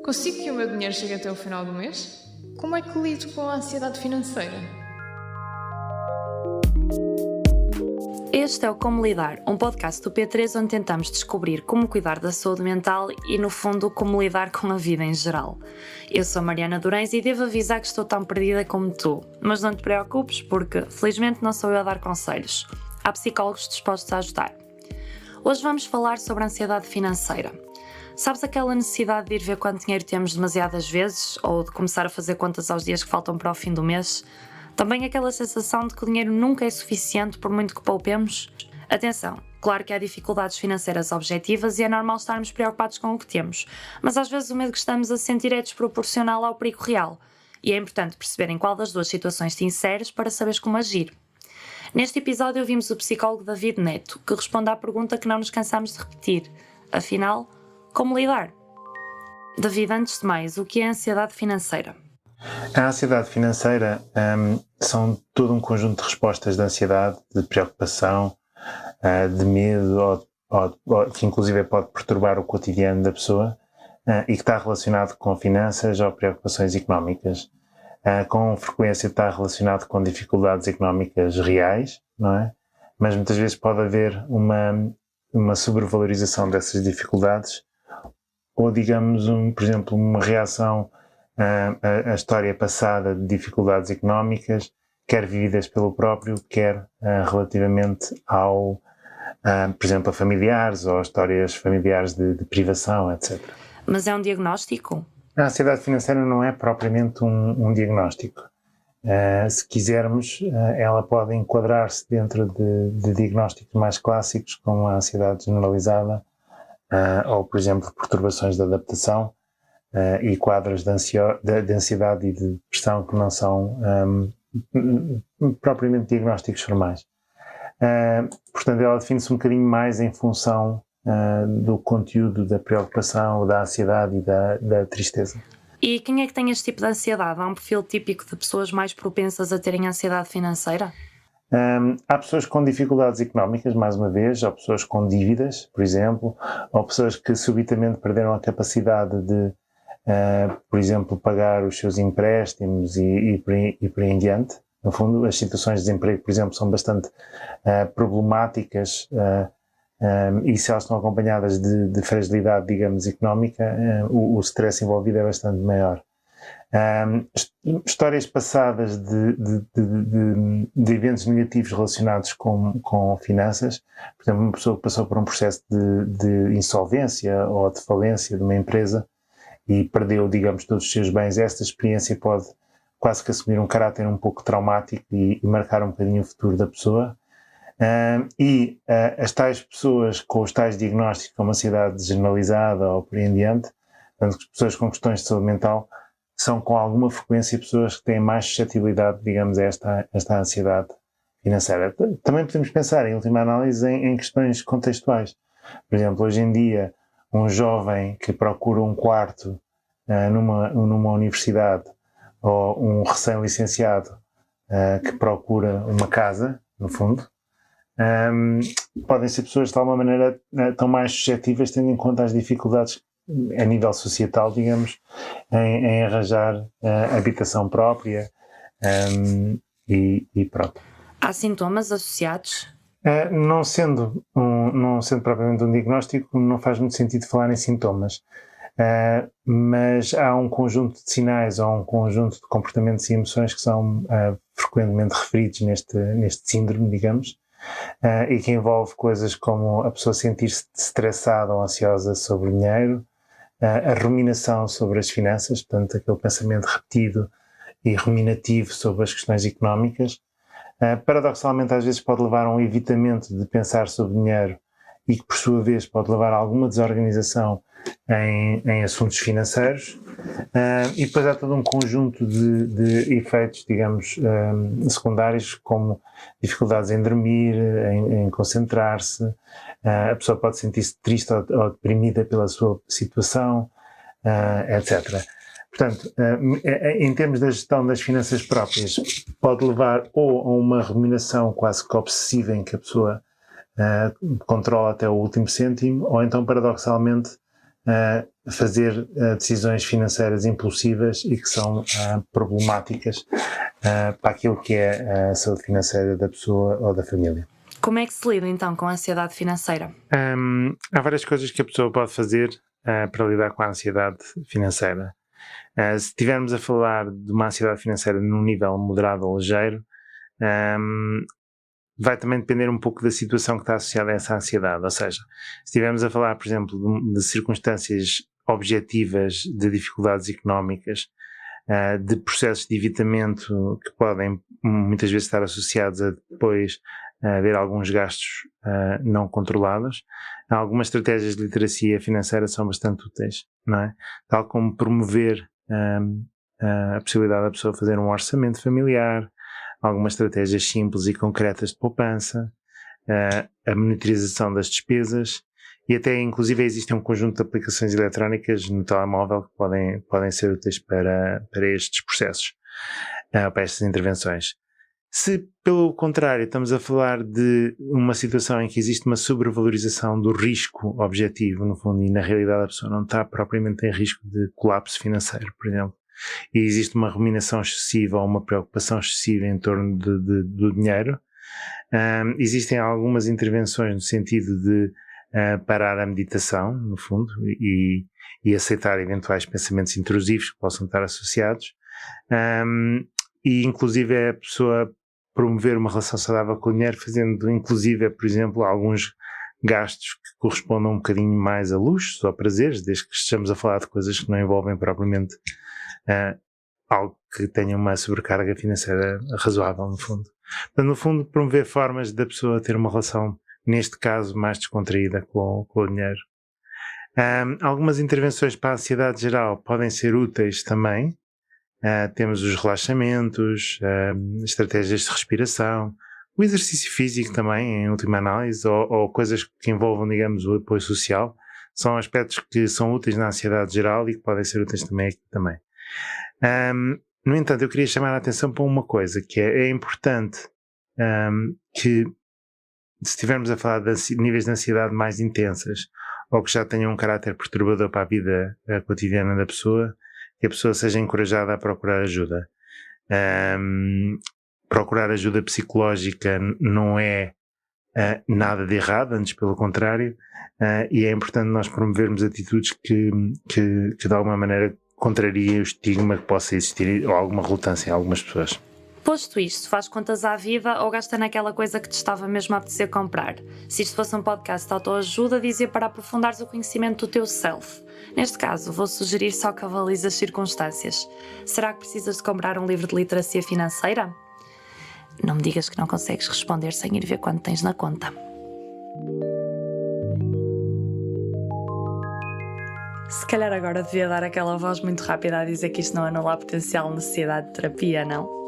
Consigo que o meu dinheiro chegue até o final do mês? Como é que lido com a ansiedade financeira? Este é o Como Lidar, um podcast do P3 onde tentamos descobrir como cuidar da saúde mental e, no fundo, como lidar com a vida em geral. Eu sou Mariana Durães e devo avisar que estou tão perdida como tu, mas não te preocupes porque, felizmente, não sou eu a dar conselhos. Há psicólogos dispostos a ajudar. Hoje vamos falar sobre a ansiedade financeira. Sabes aquela necessidade de ir ver quanto dinheiro temos demasiadas vezes ou de começar a fazer contas aos dias que faltam para o fim do mês? Também aquela sensação de que o dinheiro nunca é suficiente por muito que poupemos? Atenção, claro que há dificuldades financeiras objetivas e é normal estarmos preocupados com o que temos, mas às vezes o medo que estamos a sentir é desproporcional ao perigo real e é importante perceber em qual das duas situações te inseres para saberes como agir. Neste episódio ouvimos o psicólogo David Neto, que responde à pergunta que não nos cansamos de repetir. Afinal, como lidar? David, antes de mais, o que é a ansiedade financeira? A ansiedade financeira são todo um conjunto de respostas de ansiedade, de preocupação, de medo, que inclusive pode perturbar o cotidiano da pessoa e que está relacionado com finanças ou preocupações económicas. Com frequência está relacionado com dificuldades económicas reais, não é? Mas muitas vezes pode haver uma sobrevalorização dessas dificuldades ou, digamos, por exemplo, uma reação a história passada de dificuldades económicas, quer vividas pelo próprio, quer relativamente por exemplo, a familiares ou histórias familiares de privação, etc. Mas é um diagnóstico? A ansiedade financeira não é propriamente um diagnóstico. Se quisermos, ela pode enquadrar-se dentro de diagnósticos mais clássicos, como a ansiedade generalizada, ou, por exemplo, perturbações de adaptação, e quadros de ansiedade e de depressão que não são propriamente diagnósticos formais. Portanto, ela define-se um bocadinho mais em função do conteúdo da preocupação, da ansiedade e da tristeza. E quem é que tem este tipo de ansiedade? Há um perfil típico de pessoas mais propensas a terem ansiedade financeira? Há pessoas com dificuldades económicas, mais uma vez, ou pessoas com dívidas, por exemplo, ou pessoas que subitamente perderam a capacidade de por exemplo, pagar os seus empréstimos e por aí em diante. No fundo, as situações de desemprego, por exemplo, são bastante problemáticas e se elas estão acompanhadas de fragilidade, digamos, económica, o stress envolvido é bastante maior. Histórias passadas de eventos negativos relacionados com finanças, por exemplo, uma pessoa que passou por um processo de insolvência ou de falência de uma empresa e perdeu, digamos, todos os seus bens, esta experiência pode quase que assumir um caráter um pouco traumático e marcar um bocadinho o futuro da pessoa. As tais pessoas com os tais diagnósticos, como ansiedade generalizada ou por aí em diante, portanto, as pessoas com questões de saúde mental são com alguma frequência pessoas que têm mais suscetibilidade, digamos, a esta ansiedade financeira. Também podemos pensar, em última análise, em questões contextuais. Por exemplo, hoje em dia, um jovem que procura um quarto numa universidade ou um recém-licenciado que procura uma casa, no fundo, podem ser pessoas de alguma maneira tão mais suscetíveis, tendo em conta as dificuldades a nível societal, digamos, em arranjar habitação própria e pronto. Há sintomas associados? Não sendo propriamente um diagnóstico, não faz muito sentido falar em sintomas, mas há um conjunto de sinais ou um conjunto de comportamentos e emoções que são frequentemente referidos neste síndrome, digamos, e que envolve coisas como a pessoa sentir-se estressada ou ansiosa sobre o dinheiro, a ruminação sobre as finanças, portanto aquele pensamento repetido e ruminativo sobre as questões económicas. Paradoxalmente, às vezes pode levar a um evitamento de pensar sobre dinheiro e que, por sua vez, pode levar a alguma desorganização em assuntos financeiros. E depois há todo um conjunto de efeitos, digamos, secundários, como dificuldades em dormir, em concentrar-se. A pessoa pode sentir-se triste ou deprimida pela sua situação, etc. Portanto, em termos da gestão das finanças próprias, pode levar ou a uma ruminação quase que obsessiva em que a pessoa controla até o último cêntimo, ou então, paradoxalmente, fazer decisões financeiras impulsivas e que são problemáticas para aquilo que é a saúde financeira da pessoa ou da família. Como é que se lida então com a ansiedade financeira? Há várias coisas que a pessoa pode fazer para lidar com a ansiedade financeira. Se estivermos a falar de uma ansiedade financeira num nível moderado ou ligeiro, vai também depender um pouco da situação que está associada a essa ansiedade. Ou seja, se estivermos a falar, por exemplo, de circunstâncias objetivas de dificuldades económicas, de processos de evitamento que podem muitas vezes estar associados a depois haver alguns gastos não controlados, algumas estratégias de literacia financeira são bastante úteis, não é? Tal como promover a possibilidade da pessoa fazer um orçamento familiar, algumas estratégias simples e concretas de poupança, a monitorização das despesas e até inclusive existe um conjunto de aplicações eletrónicas no telemóvel que podem ser úteis para estes processos, para estas intervenções. Se, pelo contrário, estamos a falar de uma situação em que existe uma sobrevalorização do risco objetivo, no fundo, e na realidade a pessoa não está propriamente em risco de colapso financeiro, por exemplo, e existe uma ruminação excessiva ou uma preocupação excessiva em torno do dinheiro, existem algumas intervenções no sentido de parar a meditação, no fundo, e aceitar eventuais pensamentos intrusivos que possam estar associados, e inclusive a pessoa promover uma relação saudável com o dinheiro, fazendo inclusive, por exemplo, alguns gastos que correspondam um bocadinho mais a luxos ou a prazeres, desde que estejamos a falar de coisas que não envolvem propriamente algo que tenha uma sobrecarga financeira razoável, no fundo. Portanto, no fundo, promover formas da pessoa ter uma relação, neste caso, mais descontraída com o dinheiro. Algumas intervenções para a ansiedade geral podem ser úteis também. Temos os relaxamentos, estratégias de respiração, o exercício físico também, em última análise, ou coisas que envolvam, digamos, o apoio social, são aspectos que são úteis na ansiedade geral e que podem ser úteis também aqui também. No entanto, eu queria chamar a atenção para uma coisa, que é importante que, se estivermos a falar de níveis de ansiedade mais intensas, ou que já tenham um caráter perturbador para a vida cotidiana da pessoa, que a pessoa seja encorajada a procurar ajuda. Procurar ajuda psicológica não é nada de errado, antes pelo contrário, e é importante nós promovermos atitudes que de alguma maneira contrariem o estigma que possa existir ou alguma relutância em algumas pessoas. Posto isto, faz contas à vida ou gasta naquela coisa que te estava mesmo a apetecer comprar? Se isto fosse um podcast de autoajuda, dizia para aprofundares o conhecimento do teu self. Neste caso, vou sugerir só que avalies as circunstâncias. Será que precisas de comprar um livro de literacia financeira? Não me digas que não consegues responder sem ir ver quanto tens na conta. Se calhar agora devia dar aquela voz muito rápida a dizer que isto não anula a potencial necessidade de terapia, não?